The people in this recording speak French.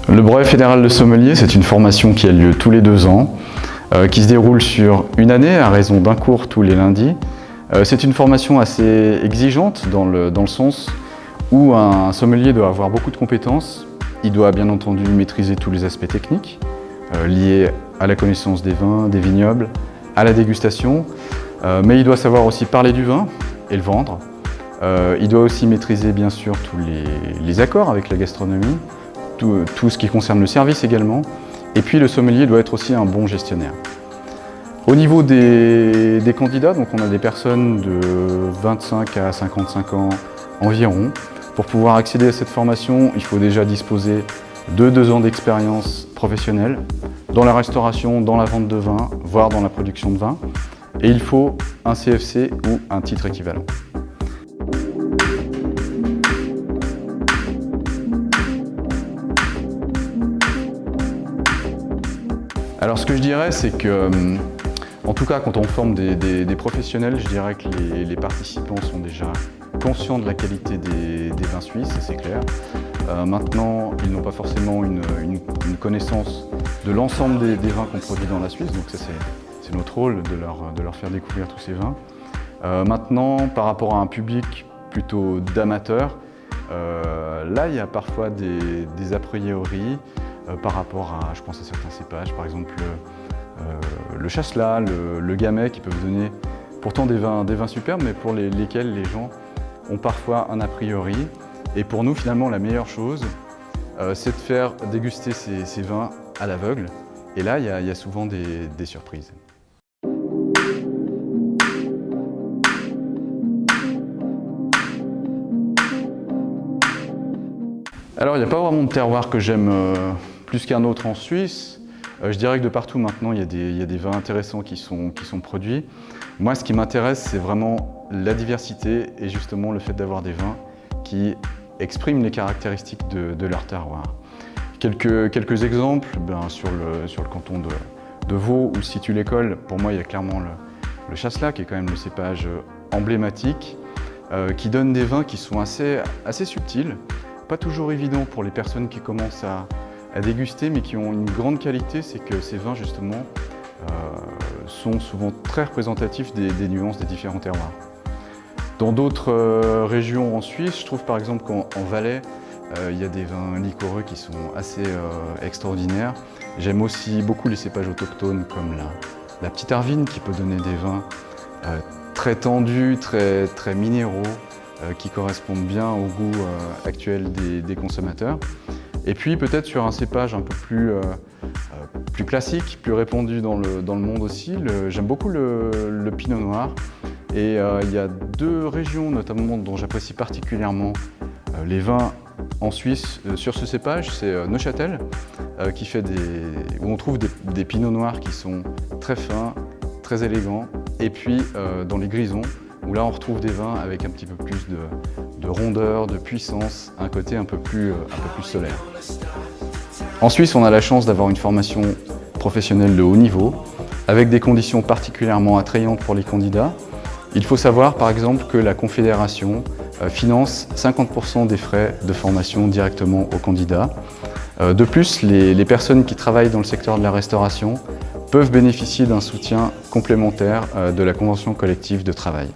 Le brevet fédéral de sommelier, c'est une formation qui a lieu tous les 2 ans, qui se déroule sur une année à raison d'un cours tous les lundis. C'est une formation assez exigeante dans le sens où un sommelier doit avoir beaucoup de compétences. Il doit bien entendu maîtriser tous les aspects techniques liés à la connaissance des vins, des vignobles, à la dégustation, mais il doit savoir aussi parler du vin et le vendre. Il doit aussi maîtriser bien sûr tous les accords avec la gastronomie, tout ce qui concerne le service également. Et puis le sommelier doit être aussi un bon gestionnaire. Au niveau des candidats, donc on a des personnes de 25 à 55 ans environ. Pour pouvoir accéder à cette formation, il faut déjà disposer de 2 ans d'expérience professionnelle dans la restauration, dans la vente de vin, voire dans la production de vin. Et il faut un CFC ou un titre équivalent. Alors ce que je dirais, c'est que, en tout cas quand on forme des professionnels, je dirais que les participants sont déjà conscients de la qualité des vins suisses, c'est clair. Maintenant, ils n'ont pas forcément une connaissance de l'ensemble des vins qu'on produit dans la Suisse, donc ça c'est notre rôle de leur faire découvrir tous ces vins. Maintenant, par rapport à un public plutôt d'amateurs, là il y a parfois des a priori par rapport à, je pense à certains cépages, par exemple le chasselas, le gamay, qui peuvent donner pourtant des vins superbes, mais pour lesquels les gens ont parfois un a priori. Et pour nous, finalement, la meilleure chose, c'est de faire déguster ces vins à l'aveugle. Et là, il y a souvent des surprises. Alors, il n'y a pas vraiment de terroir que j'aime plus qu'un autre en Suisse. Je dirais que de partout maintenant, il y a des vins intéressants qui sont produits. Moi, ce qui m'intéresse, c'est vraiment la diversité et justement le fait d'avoir des vins qui expriment les caractéristiques de leur terroir. Quelques exemples, sur le canton de Vaud, où se situe l'école, pour moi, il y a clairement le chasselas, qui est quand même le cépage emblématique, qui donne des vins qui sont assez subtils, pas toujours évidents pour les personnes qui commencent à déguster, mais qui ont une grande qualité, c'est que ces vins justement sont souvent très représentatifs des nuances des différents terroirs. Dans d'autres régions en Suisse, je trouve par exemple qu'en Valais, il y a des vins liquoreux qui sont assez extraordinaires. J'aime aussi beaucoup les cépages autochtones comme la petite Arvine, qui peut donner des vins très tendus, très minéraux, qui correspondent bien au goût actuel des consommateurs. Et puis peut-être sur un cépage un peu plus classique, plus répandu dans le monde aussi, j'aime beaucoup le pinot noir. Et il y a 2 régions notamment dont j'apprécie particulièrement les vins en Suisse sur ce cépage, c'est Neuchâtel, où on trouve des pinots noirs qui sont très fins, très élégants, et puis dans les Grisons, où là on retrouve des vins avec un petit peu plus de rondeur, de puissance, un côté un peu plus solaire. En Suisse, on a la chance d'avoir une formation professionnelle de haut niveau, avec des conditions particulièrement attrayantes pour les candidats. Il faut savoir par exemple que la Confédération finance 50% des frais de formation directement aux candidats. De plus, les personnes qui travaillent dans le secteur de la restauration peuvent bénéficier d'un soutien complémentaire de la convention collective de travail.